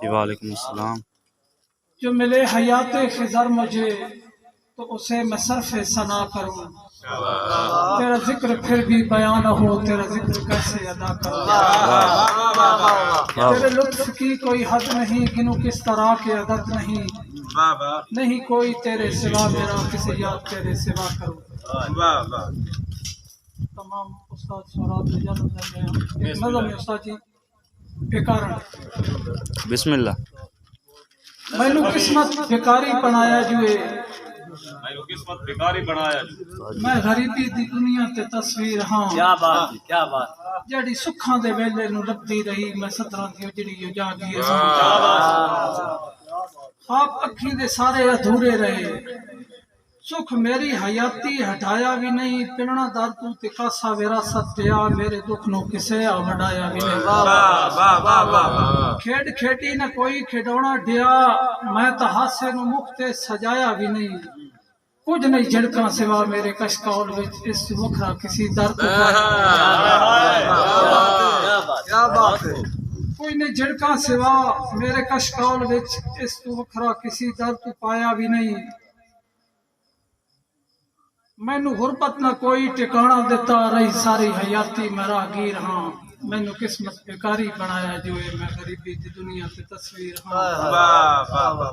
وعلیکم السلام۔ جو ملے حیات خضر مجھے تو اسے میں صرف ثنا کروں، تیرا ذکر پھر بھی بیان ہو، تیرا ذکر کیسے ادا کروں؟ تیرے لطف کی کوئی حد نہیں، گنوں کس طرح کے عدد نہیں، نہیں کوئی تیرے سوا میرا کسی یاد تیرے سوا کروں۔ تمام استاد شورات اجازت ہے ایک نظم ہے استاد جی بیکارن۔ بسم اللہ۔ مینو قسمت بیکاری بنایا جوئے، میں غریبی دی دنیا تے تصویر ہاں، کیا بات ہے، کیا بات ہے۔ جڑی سکھاں دے ویلے نو لبدی رہی، میں ستراں دی جڑی جاگی ہے، خواب اکھی دے سارے ادھورے رہے، سکھ میری حیاتی ہٹایا بھی نہیں، پڑنا در تو تے کاسا وراثت دیا، میرے دکھ نو کسے آ وڈایا بھی نہیں۔ کھیڈ کھیڈی نہ کوئی کھڈونا ڈیا، میں تا ہاسے نو مکتے سجایا بھی نہیں، کچھ نہیں جھڑکاں سوا میرے کشکول وچ اس وکھرا کسی درد کیا بات ہے۔ کوئی نہیں جھڑکاں سوا میرے کشکول وچ اس تو وکھرا کسی درد پایا بھی نہیں، مینو غربت نہ کوئی ٹکانا دیتا، رہی ساری حیاتی میں راہگیر ہاں، مینو قسمت بیکاری بنایا جو میں غریبی دی دنیا تے تصویر ہاں۔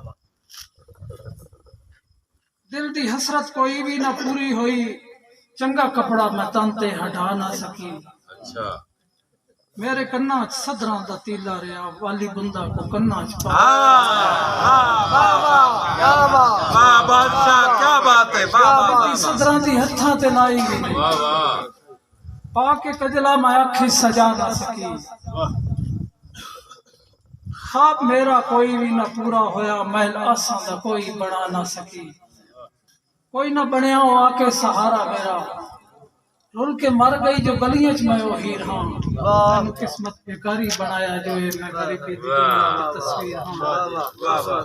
دل دی حسرت کوئی بھی نہ پوری ہوئی، چنگا کپڑا میں تن تے ہٹا نہ سکی، میرے کناں چ صدراں دا تیلا رہیا، والی بندہ کو کناں چ پا صدراں دی ہتھاں تے لائی گئی، پا کے کجلا میں اکھی سجا نہ سکی، خواب میرا کوئی بھی نہ پورا ہویا، محل آساں دا کوئی بنا نہ سکی، کوئی نہ بنیا ہو آ کے سہارا میرا، رول کے مر گئی جو گلیاں چ میں وہی رہاں، مینو قسمت بیکاری بنایا جو میں غریبی دی دنیا تے تصویر ہاں۔